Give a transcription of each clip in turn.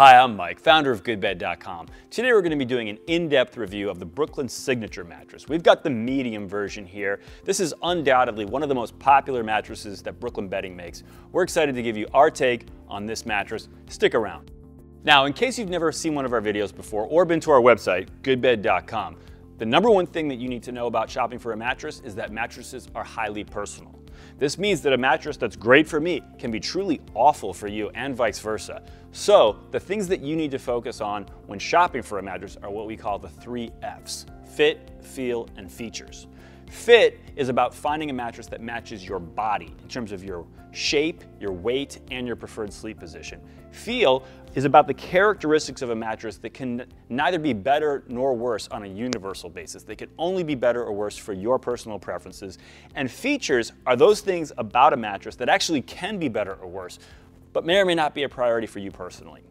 Hi, I'm Mike, founder of GoodBed.com. Today we're going to be doing an in-depth review of the Brooklyn Signature mattress. We've got the medium version here. This is undoubtedly one of the most popular mattresses that Brooklyn Bedding makes. We're excited to give you our take on this mattress. Stick around. Now, in case you've never seen one of our videos before or been to our website, GoodBed.com, the number one thing that you need to know about shopping for a mattress is that mattresses are highly personal. This means that a mattress that's great for me can be truly awful for you and vice versa. So the things that you need to focus on when shopping for a mattress are what we call the 3 Fs: fit, feel, and features. Fit is about finding a mattress that matches your body in terms of your shape, your weight, and your preferred sleep position. Feel is about the characteristics of a mattress that can neither be better nor worse on a universal basis. They can only be better or worse for your personal preferences. And features are those things about a mattress that actually can be better or worse, but may or may not be a priority for you personally.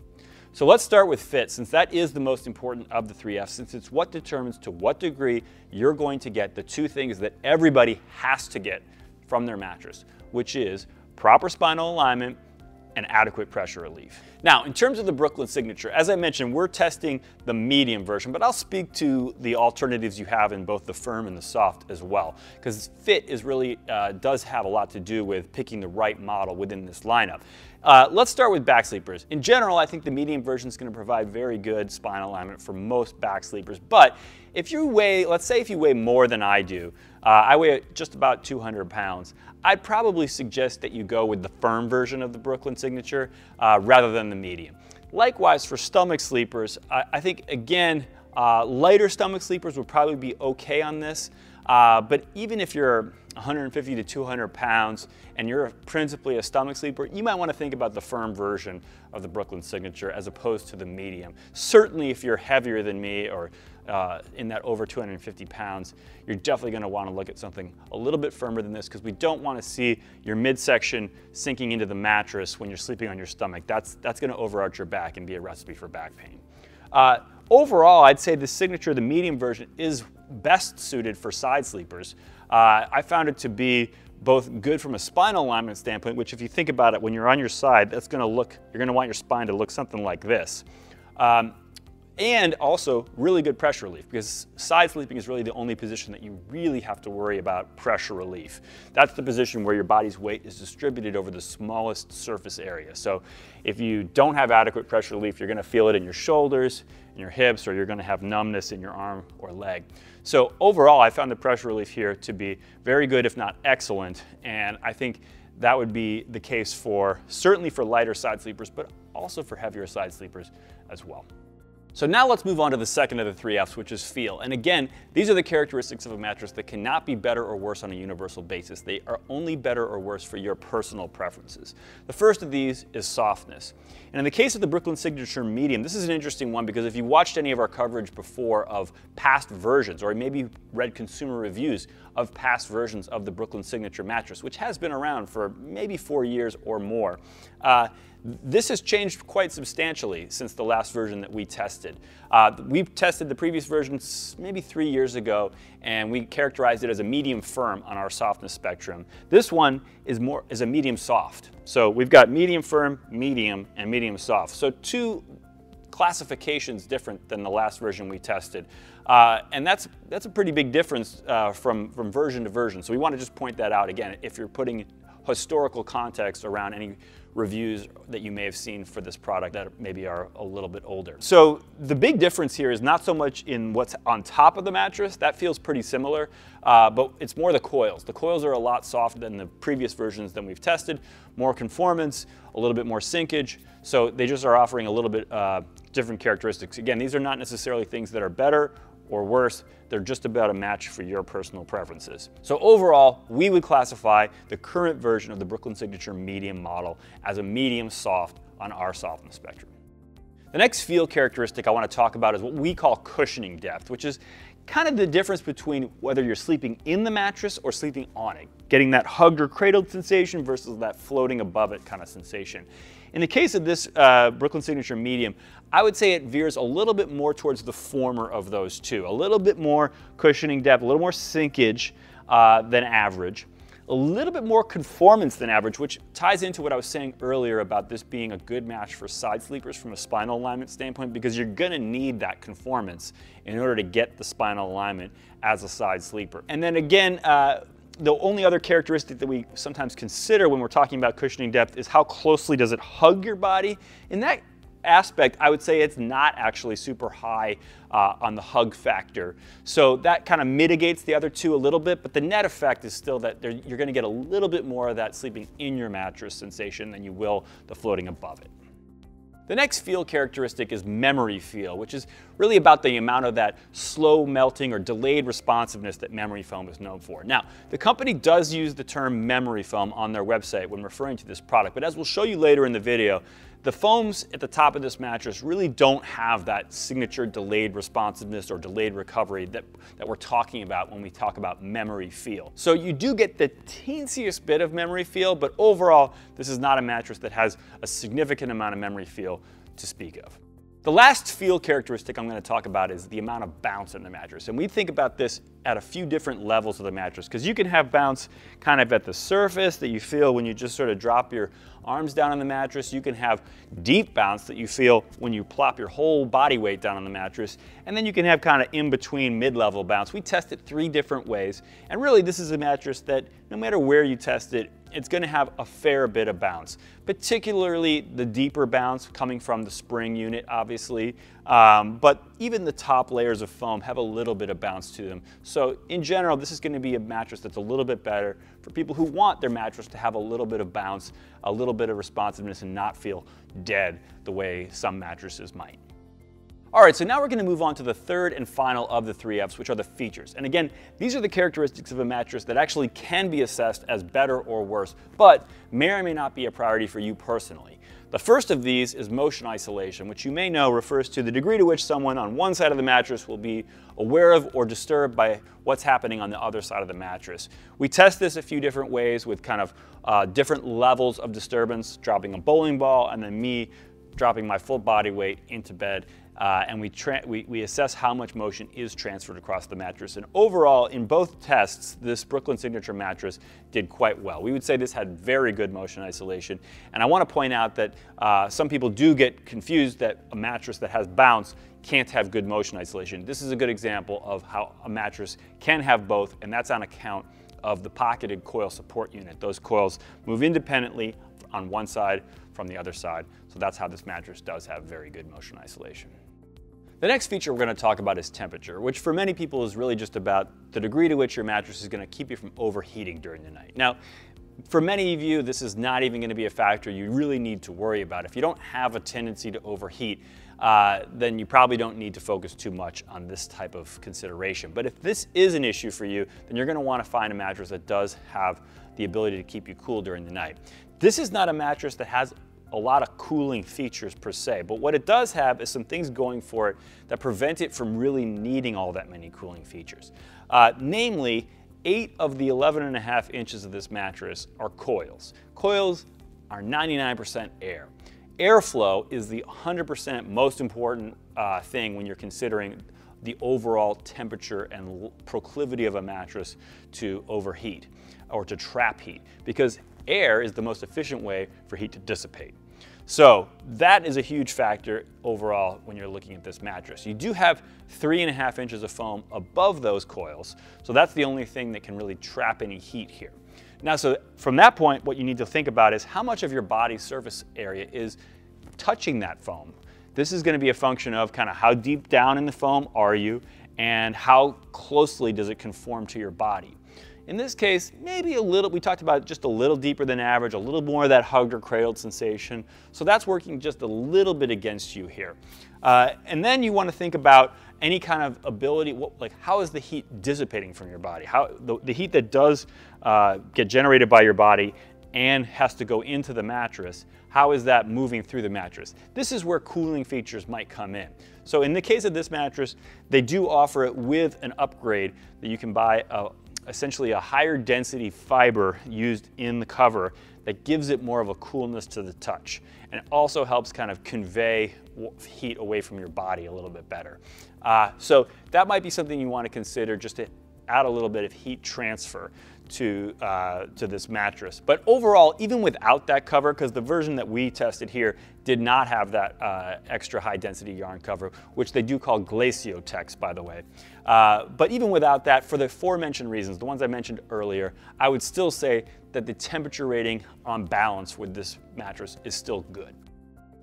So let's start with fit, since that is the most important of the 3 Fs, since it's what determines to what degree you're going to get the 2 things that everybody has to get from their mattress, which is proper spinal alignment and adequate pressure relief. Now, in terms of the Brooklyn Signature, as I mentioned, we're testing the medium version, but I'll speak to the alternatives you have in both the firm and the soft as well, because fit is really does have a lot to do with picking the right model within this lineup. Let's start with back sleepers. In general, I think the medium version is going to provide very good spinal alignment for most back sleepers, but if you weigh, let's say if you weigh more than I do, I weigh just about 200 pounds, I'd probably suggest that you go with the firm version of the Brooklyn Signature rather than the medium. Likewise, for stomach sleepers, I think, again, lighter stomach sleepers would probably be okay on this, but even if you're 150 to 200 pounds and you're principally a stomach sleeper, you might want to think about the firm version of the Brooklyn Signature as opposed to the medium. Certainly if you're heavier than me or in that over 250 pounds, you're definitely going to want to look at something a little bit firmer than this, because we don't want to see your midsection sinking into the mattress when you're sleeping on your stomach. That's going to overarch your back and be a recipe for back pain. Overall, I'd say the Signature, the medium version, is best suited for side sleepers. I found it to be both good from a spinal alignment standpoint, which if you think about it, when you're on your side, that's going to look, you're going to want your spine to look something like this. And also really good pressure relief, because side sleeping is really the only position that you really have to worry about pressure relief. That's the position where your body's weight is distributed over the smallest surface area. So if you don't have adequate pressure relief, you're going to feel it in your shoulders, in your hips, or you're going to have numbness in your arm or leg. So overall, I found the pressure relief here to be very good, if not excellent, and I think that would be the case for certainly for lighter side sleepers, but also for heavier side sleepers as well. So now let's move on to the second of the 3 Fs, which is feel. And again, these are the characteristics of a mattress that cannot be better or worse on a universal basis. They are only better or worse for your personal preferences. The first of these is softness. And in the case of the Brooklyn Signature Medium, this is an interesting one, because if you watched any of our coverage before of past versions, or maybe read consumer reviews of past versions of the Brooklyn Signature mattress, which has been around for maybe 4 years or more, this has changed quite substantially since the last version that we tested. We tested the previous version maybe 3 years ago, and we characterized it as a medium firm on our softness spectrum. This one is a medium soft. So we've got medium firm, medium, and medium soft. So 2 classifications different than the last version we tested. And that's a pretty big difference from version to version. So we want to just point that out again if you're putting historical context around any reviews that you may have seen for this product that maybe are a little bit older. So the big difference here is not so much in what's on top of the mattress. That feels pretty similar, but it's more the coils. The coils are a lot softer than the previous versions that we've tested, more conformance, a little bit more sinkage. So they just are offering a little bit different characteristics. Again, these are not necessarily things that are better or worse, they're just about a match for your personal preferences. So overall, we would classify the current version of the Brooklyn Signature Medium model as a medium soft on our softness spectrum. The next feel characteristic I want to talk about is what we call cushioning depth, which is kind of the difference between whether you're sleeping in the mattress or sleeping on it, getting that hugged or cradled sensation versus that floating above it kind of sensation. In the case of this Brooklyn Signature Medium, I would say it veers a little bit more towards the former of those two. A little bit more cushioning depth, a little more sinkage than average. a little bit more conformance than average, which ties into what I was saying earlier about this being a good match for side sleepers from a spinal alignment standpoint, because you're going to need that conformance in order to get the spinal alignment as a side sleeper. And then again, the only other characteristic that we sometimes consider when we're talking about cushioning depth is how closely does it hug your body. In that aspect, I would say it's not actually super high on the hug factor. So that kind of mitigates the other two a little bit, but the net effect is still that you're going to get a little bit more of that sleeping in your mattress sensation than you will the floating above it. The next feel characteristic is memory feel, which is really about the amount of that slow melting or delayed responsiveness that memory foam is known for. Now, the company does use the term memory foam on their website when referring to this product, but as we'll show you later in the video, the foams at the top of this mattress really don't have that signature delayed responsiveness or delayed recovery that we're talking about when we talk about memory feel. So you do get the teensiest bit of memory feel, but overall, this is not a mattress that has a significant amount of memory feel to speak of. The last feel characteristic I'm going to talk about is the amount of bounce in the mattress. And we think about this at a few different levels of the mattress, because you can have bounce kind of at the surface that you feel when you just sort of drop your arms down on the mattress. You can have deep bounce that you feel when you plop your whole body weight down on the mattress. And then you can have kind of in between mid-level bounce. We test it 3 different ways. And really, this is a mattress that no matter where you test it, it's going to have a fair bit of bounce, particularly the deeper bounce coming from the spring unit, obviously. But even the top layers of foam have a little bit of bounce to them. So in general, this is going to be a mattress that's a little bit better for people who want their mattress to have a little bit of bounce, a little bit of responsiveness, and not feel dead the way some mattresses might. All right, so now we're going to move on to the third and final of the 3 Fs, which are the features. And again, these are the characteristics of a mattress that actually can be assessed as better or worse, but may or may not be a priority for you personally. The first of these is motion isolation, which you may know refers to the degree to which someone on one side of the mattress will be aware of or disturbed by what's happening on the other side of the mattress. We test this a few different ways with kind of different levels of disturbance, dropping a bowling ball and then me dropping my full body weight into bed. And we assess how much motion is transferred across the mattress. And overall, in both tests, this Brooklyn Signature mattress did quite well. We would say this had very good motion isolation. And I want to point out that some people do get confused that a mattress that has bounce can't have good motion isolation. This is a good example of how a mattress can have both, and that's on account of the pocketed coil support unit. Those coils move independently on one side from the other side. So that's how this mattress does have very good motion isolation. The next feature we're going to talk about is temperature, which for many people is really just about the degree to which your mattress is going to keep you from overheating during the night. Now, for many of you, this is not even going to be a factor you really need to worry about. If you don't have a tendency to overheat, then you probably don't need to focus too much on this type of consideration. But if this is an issue for you, then you're going to want to find a mattress that does have the ability to keep you cool during the night. This is not a mattress that has a lot of cooling features per se, but what it does have is some things going for it that prevent it from really needing all that many cooling features. Namely, 8 of the 11.5 inches of this mattress are coils. Coils are 99% air. Airflow is the 100% most important thing when you're considering the overall temperature and proclivity of a mattress to overheat or to trap heat, because air is the most efficient way for heat to dissipate. So that is a huge factor overall when you're looking at this mattress. You do have 3.5 inches of foam above those coils, so that's the only thing that can really trap any heat here. Now, so from that point, what you need to think about is how much of your body's surface area is touching that foam. This is going to be a function of kind of how deep down in the foam are you and how closely does it conform to your body. In this case, maybe a little, we talked about just a little deeper than average, a little more of that hugged or cradled sensation. So that's working just a little bit against you here. And then you want to think about any kind of ability, like how is the heat dissipating from your body? How the heat that does get generated by your body and has to go into the mattress, how is that moving through the mattress? This is where cooling features might come in. So in the case of this mattress, they do offer it with an upgrade that you can buy essentially a higher density fiber used in the cover that gives it more of a coolness to the touch. And it also helps kind of convey heat away from your body a little bit better. So that might be something you want to consider, just to add a little bit of heat transfer to this mattress. But overall, even without that cover, because the version that we tested here did not have that extra high density yarn cover, which they do call Glaciotex, by the way. But even without that, for the aforementioned reasons, the ones I mentioned earlier, I would still say that the temperature rating on balance with this mattress is still good.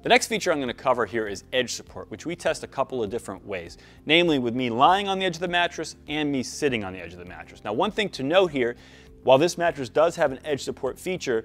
The next feature I'm going to cover here is edge support, which we test a couple of different ways, namely with me lying on the edge of the mattress and me sitting on the edge of the mattress. Now, one thing to note here, while this mattress does have an edge support feature,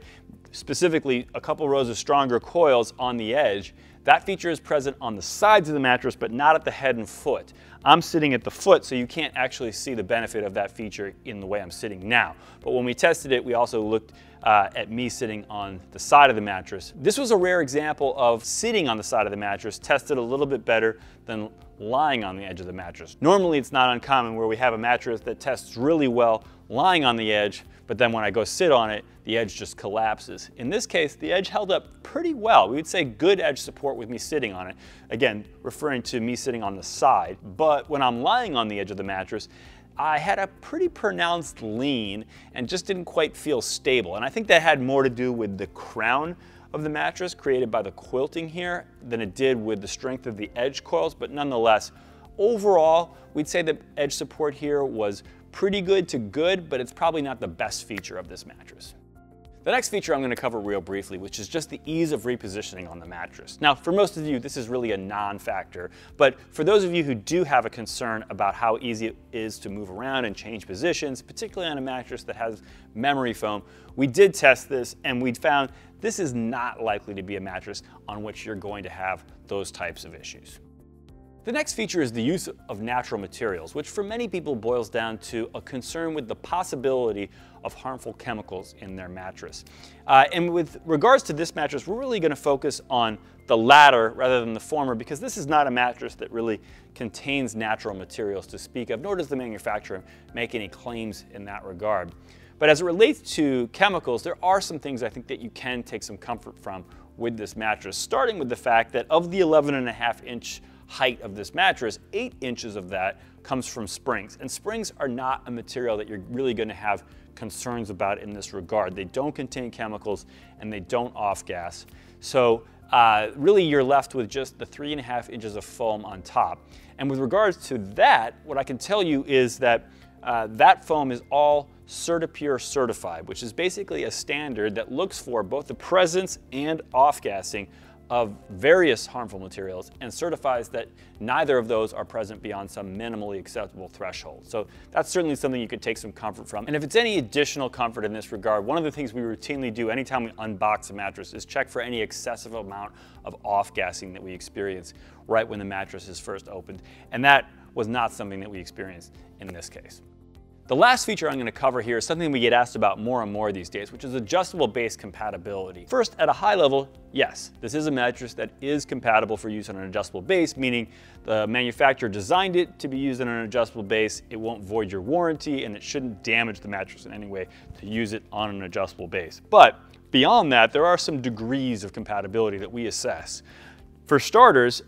specifically a couple rows of stronger coils on the edge, that feature is present on the sides of the mattress, but not at the head and foot. I'm sitting at the foot, so you can't actually see the benefit of that feature in the way I'm sitting now. But when we tested it, we also looked at me sitting on the side of the mattress. This was a rare example of sitting on the side of the mattress tested a little bit better than lying on the edge of the mattress. Normally, it's not uncommon where we have a mattress that tests really well lying on the edge, but then when I go sit on it, the edge just collapses. In this case, the edge held up pretty well. We would say good edge support with me sitting on it. Again, referring to me sitting on the side. But when I'm lying on the edge of the mattress, I had a pretty pronounced lean and just didn't quite feel stable. And I think that had more to do with the crown of the mattress created by the quilting here than it did with the strength of the edge coils. But nonetheless, overall, we'd say the edge support here was pretty good to good, but it's probably not the best feature of this mattress. The next feature I'm going to cover real briefly, which is just the ease of repositioning on the mattress. Now, for most of you, this is really a non-factor, but for those of you who do have a concern about how easy it is to move around and change positions, particularly on a mattress that has memory foam, we did test this and we found this is not likely to be a mattress on which you're going to have those types of issues. The next feature is the use of natural materials, which for many people boils down to a concern with the possibility of harmful chemicals in their mattress. And with regards to this mattress, we're really going to focus on the latter rather than the former, because this is not a mattress that really contains natural materials to speak of, nor does the manufacturer make any claims in that regard. But as it relates to chemicals, there are some things I think that you can take some comfort from with this mattress, starting with the fact that of the 11.5-inch height of this mattress, 8 inches of that comes from springs. And springs are not a material that you're really going to have concerns about in this regard. They don't contain chemicals and they don't off-gas. So really you're left with just the 3.5 inches of foam on top. And with regards to that, what I can tell you is that that foam is all CertiPure certified, which is basically a standard that looks for both the presence and off-gassing of various harmful materials and certifies that neither of those are present beyond some minimally acceptable threshold. So that's certainly something you could take some comfort from. And if it's any additional comfort in this regard, one of the things we routinely do anytime we unbox a mattress is check for any excessive amount of off-gassing that we experience right when the mattress is first opened. And that was not something that we experienced in this case. The last feature I'm going to cover here is something we get asked about more and more these days, which is adjustable base compatibility. First, at a high level, yes, this is a mattress that is compatible for use on an adjustable base, meaning the manufacturer designed it to be used on an adjustable base, it won't void your warranty, and it shouldn't damage the mattress in any way to use it on an adjustable base. But beyond that, there are some degrees of compatibility that we assess. For starters,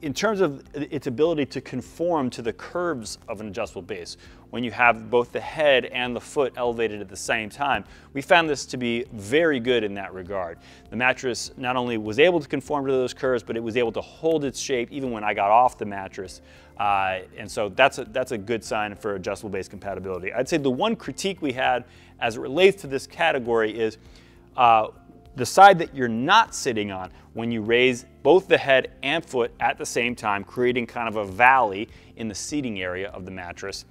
in terms of its ability to conform to the curves of an adjustable base, when you have both the head and the foot elevated at the same time, we found this to be very good in that regard. The mattress not only was able to conform to those curves, but it was able to hold its shape even when I got off the mattress. And so that's a good sign for adjustable base compatibility. I'd say the one critique we had as it relates to this category is the side that you're not sitting on when you raise both the head and foot at the same time, creating kind of a valley in the seating area of the mattress.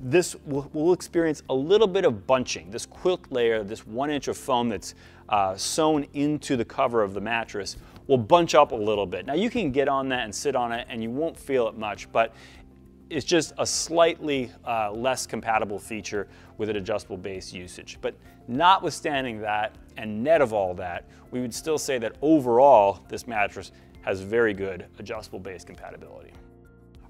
This will experience a little bit of bunching. This quilt layer, this 1 inch of foam that's sewn into the cover of the mattress will bunch up a little bit. Now you can get on that and sit on it and you won't feel it much, but it's just a slightly less compatible feature with an adjustable base usage. But notwithstanding that, and net of all that, we would still say that overall, this mattress has very good adjustable base compatibility.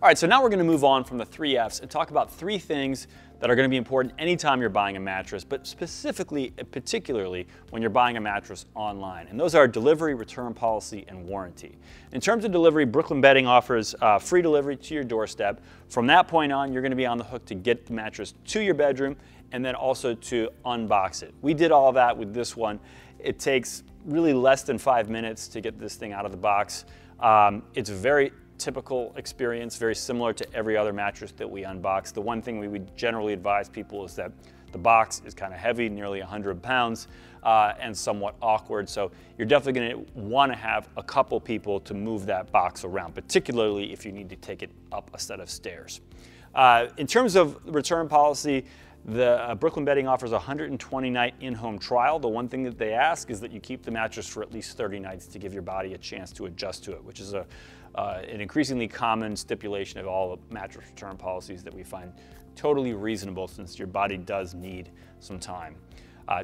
All right, so now we're going to move on from the 3 F's and talk about 3 things that are going to be important anytime you're buying a mattress, but specifically, particularly when you're buying a mattress online. And those are delivery, return policy, and warranty. In terms of delivery, Brooklyn Bedding offers free delivery to your doorstep. From that point on, you're going to be on the hook to get the mattress to your bedroom and then also to unbox it. We did all that with this one. It takes really less than 5 minutes to get this thing out of the box. It's a very typical experience, very similar to every other mattress that we unbox. The one thing we would generally advise people is that the box is kind of heavy, nearly 100 pounds, and somewhat awkward. So you're definitely going to want to have a couple people to move that box around, particularly if you need to take it up a set of stairs. In terms of return policy, the Brooklyn Bedding offers a 120-night in-home trial. The one thing that they ask is that you keep the mattress for at least 30 nights to give your body a chance to adjust to it, which is an increasingly common stipulation of all mattress return policies that we find totally reasonable, since your body does need some time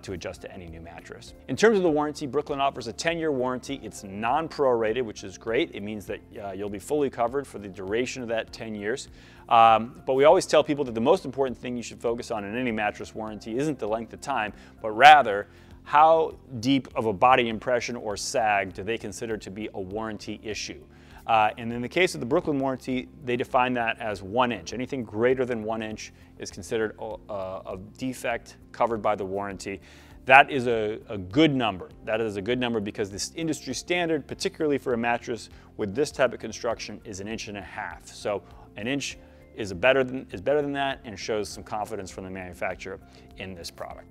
to adjust to any new mattress. In terms of the warranty, Brooklyn offers a 10-year warranty. It's non-prorated, which is great. It means that you'll be fully covered for the duration of that 10 years. But we always tell people that the most important thing you should focus on in any mattress warranty isn't the length of time, but rather how deep of a body impression or sag do they consider to be a warranty issue. And in the case of the Brooklyn warranty, they define that as 1 inch. Anything greater than 1 inch is considered a defect covered by the warranty. That is a good number. That is a good number because this industry standard, particularly for a mattress with this type of construction, is 1.5 inches. So 1 inch is better than that, and shows some confidence from the manufacturer in this product.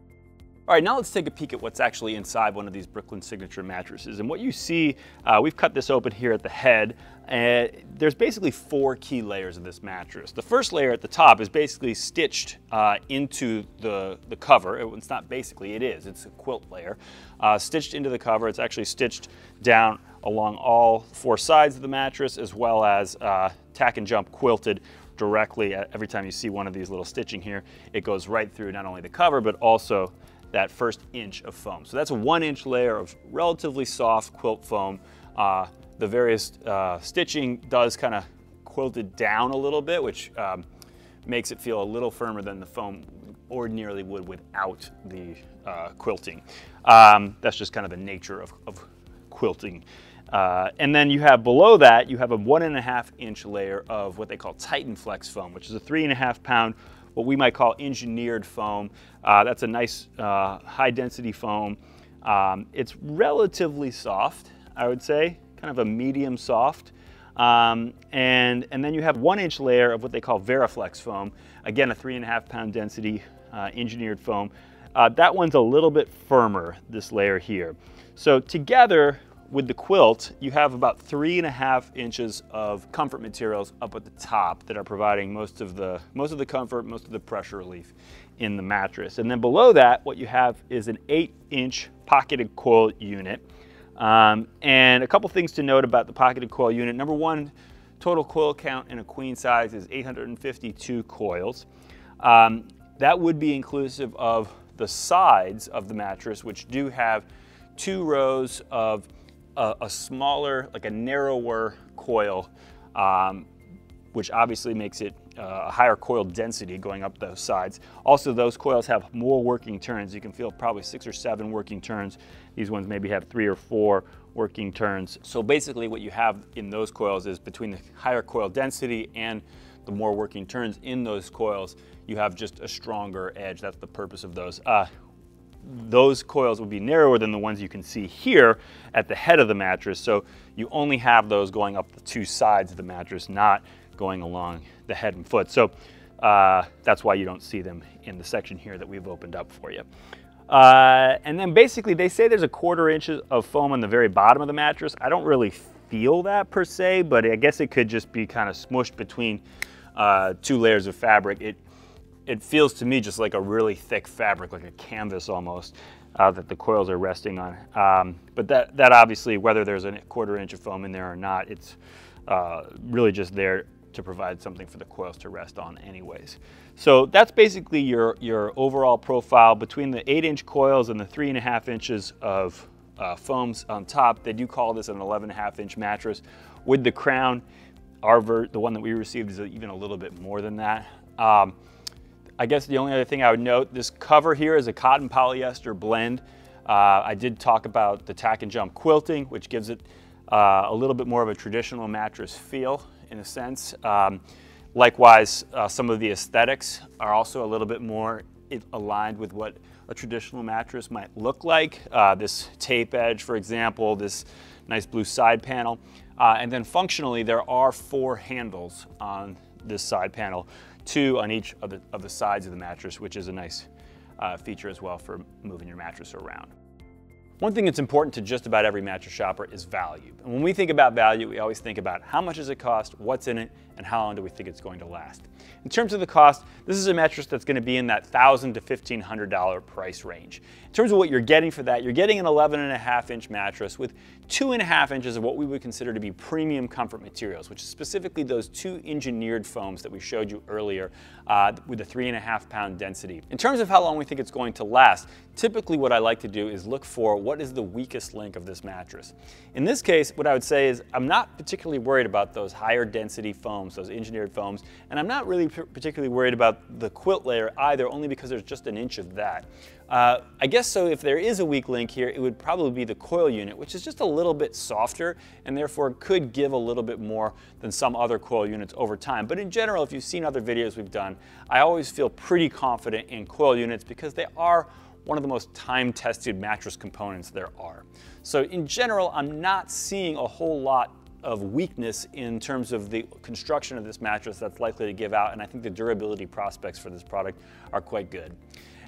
All right, now let's take a peek at what's actually inside one of these Brooklyn Signature mattresses. And what you see, we've cut this open here at the head. There's basically 4 key layers of this mattress. The first layer at the top is basically stitched into the cover. It's not basically, it is. It's a quilt layer. Stitched into the cover. It's actually stitched down along all 4 sides of the mattress, as well as tack and jump quilted directly. Every time you see one of these little stitching here, it goes right through not only the cover, but also that first inch of foam. So that's a 1 inch layer of relatively soft quilt foam. The various stitching does kind of quilt it down a little bit, which makes it feel a little firmer than the foam ordinarily would without the quilting. That's just kind of the nature of quilting. And then you have below that, you have a 1.5 inch layer of what they call Titan Flex foam, which is a 3.5 pound, what we might call engineered foam. That's a nice high density foam. It's relatively soft, I would say, kind of a medium soft. And then you have 1 inch layer of what they call Veriflex foam. Again, a 3.5 pound density engineered foam. That one's a little bit firmer, this layer here. So together with the quilt, you have about 3.5 inches of comfort materials up at the top that are providing most of the comfort, most of the pressure relief in the mattress. And then below that, what you have is an 8-inch pocketed coil unit. And a couple things to note about the pocketed coil unit. Number one, total coil count in a queen size is 852 coils. That would be inclusive of the sides of the mattress, which do have 2 rows of a smaller, like a narrower coil, which obviously makes it a higher coil density going up those sides. Also, those coils have more working turns. You can feel probably 6 or 7 working turns. These ones maybe have 3 or 4 working turns. So basically what you have in those coils is, between the higher coil density and the more working turns in those coils, you have just a stronger edge. That's the purpose of those. Those coils will be narrower than the ones you can see here at the head of the mattress. So you only have those going up the 2 sides of the mattress, not going along the head and foot. So that's why you don't see them in the section here that we've opened up for you. And then basically they say there's a 1/4 inch of foam on the very bottom of the mattress. I don't really feel that per se, but I guess it could just be kind of smushed between 2 layers of fabric. It feels to me just like a really thick fabric, like a canvas almost, that the coils are resting on. But that obviously, whether there's a 1/4 inch of foam in there or not, it's really just there to provide something for the coils to rest on anyways. So that's basically your overall profile. Between the 8-inch coils and the 3.5 inches of foams on top, they do call this an 11.5 inch mattress. With the crown, the one that we received is even a little bit more than that. I guess the only other thing I would note, this cover here is a cotton polyester blend. I did talk about the tack and jump quilting, which gives it a little bit more of a traditional mattress feel in a sense. Likewise, some of the aesthetics are also a little bit more it aligned with what a traditional mattress might look like. This tape edge, for example, this nice blue side panel. And then functionally, there are 4 handles on this side panel, 2 on each of the sides of the mattress, which is a nice feature as well for moving your mattress around. One thing that's important to just about every mattress shopper is value. And when we think about value, we always think about how much does it cost, what's in it, and how long do we think it's going to last. In terms of the cost, this is a mattress that's going to be in that $1,000 to $1,500 price range. In terms of what you're getting for that, you're getting an 11.5-inch mattress with 2.5 inches of what we would consider to be premium comfort materials, which is specifically those 2 engineered foams that we showed you earlier with a 3.5-pound density. In terms of how long we think it's going to last, typically what I like to do is look for what is the weakest link of this mattress. In this case, what I would say is I'm not particularly worried about those higher density foams, those engineered foams, and I'm not really particularly worried about the quilt layer either, only because there's just an inch of that. I guess so if there is a weak link here, it would probably be the coil unit, which is just a little bit softer and therefore could give a little bit more than some other coil units over time. But in general, if you've seen other videos we've done, I always feel pretty confident in coil units because they are one of the most time-tested mattress components there are. So in general, I'm not seeing a whole lot of weakness in terms of the construction of this mattress that's likely to give out, and I think the durability prospects for this product are quite good.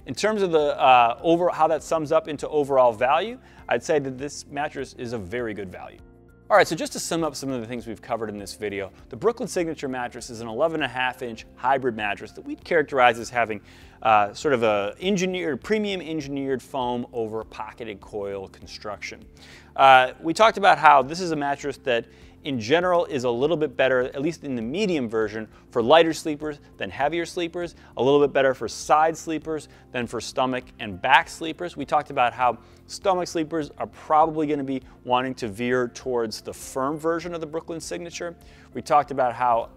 In terms of the how that sums up into overall value, I'd say that this mattress is a very good value. All right, so just to sum up some of the things we've covered in this video, the Brooklyn Signature mattress is an 11.5-inch hybrid mattress that we'd characterize as having sort of a premium engineered foam over pocketed coil construction. We talked about how this is a mattress that in general is a little bit better, at least in the medium version, for lighter sleepers than heavier sleepers, a little bit better for side sleepers than for stomach and back sleepers. We talked about how stomach sleepers are probably going to be wanting to veer towards the firm version of the Brooklyn Signature. We talked about how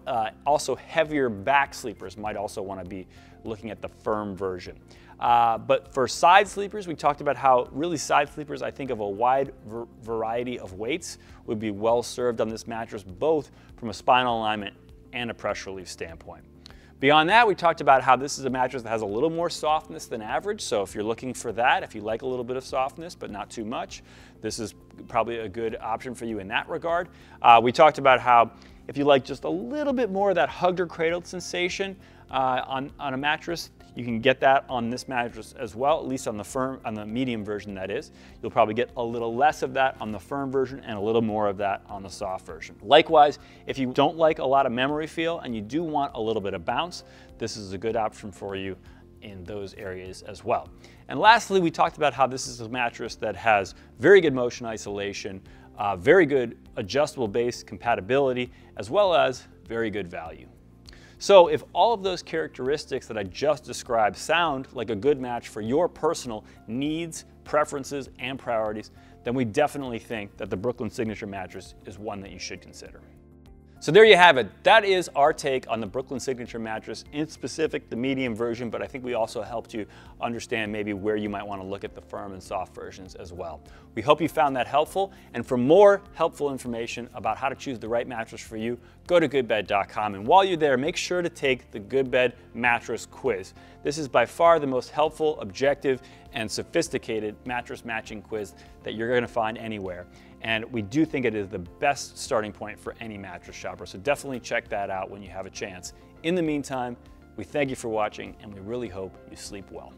also heavier back sleepers might also want to be looking at the firm version. But for side sleepers, we talked about how really side sleepers, I think, of a wide variety of weights would be well served on this mattress, both from a spinal alignment and a pressure relief standpoint. Beyond that, we talked about how this is a mattress that has a little more softness than average. So if you're looking for that, if you like a little bit of softness but not too much, this is probably a good option for you in that regard. We talked about how if you like just a little bit more of that hugged or cradled sensation on a mattress, you can get that on this mattress as well, at least on the medium version, that is. You'll probably get a little less of that on the firm version and a little more of that on the soft version. Likewise, if you don't like a lot of memory feel and you do want a little bit of bounce, this is a good option for you in those areas as well. And lastly, we talked about how this is a mattress that has very good motion isolation, very good adjustable base compatibility, as well as very good value. So if all of those characteristics that I just described sound like a good match for your personal needs, preferences, and priorities, then we definitely think that the Brooklyn Signature mattress is one that you should consider. So there you have it. That is our take on the Brooklyn Signature mattress, in specific the medium version, but I think we also helped you understand maybe where you might want to look at the firm and soft versions as well. We hope you found that helpful, and for more helpful information about how to choose the right mattress for you, go to GoodBed.com, and while you're there, make sure to take the GoodBed mattress quiz. This is by far the most helpful, objective, and sophisticated mattress matching quiz that you're going to find anywhere. And we do think it is the best starting point for any mattress shopper, so definitely check that out when you have a chance. In the meantime, we thank you for watching, and we really hope you sleep well.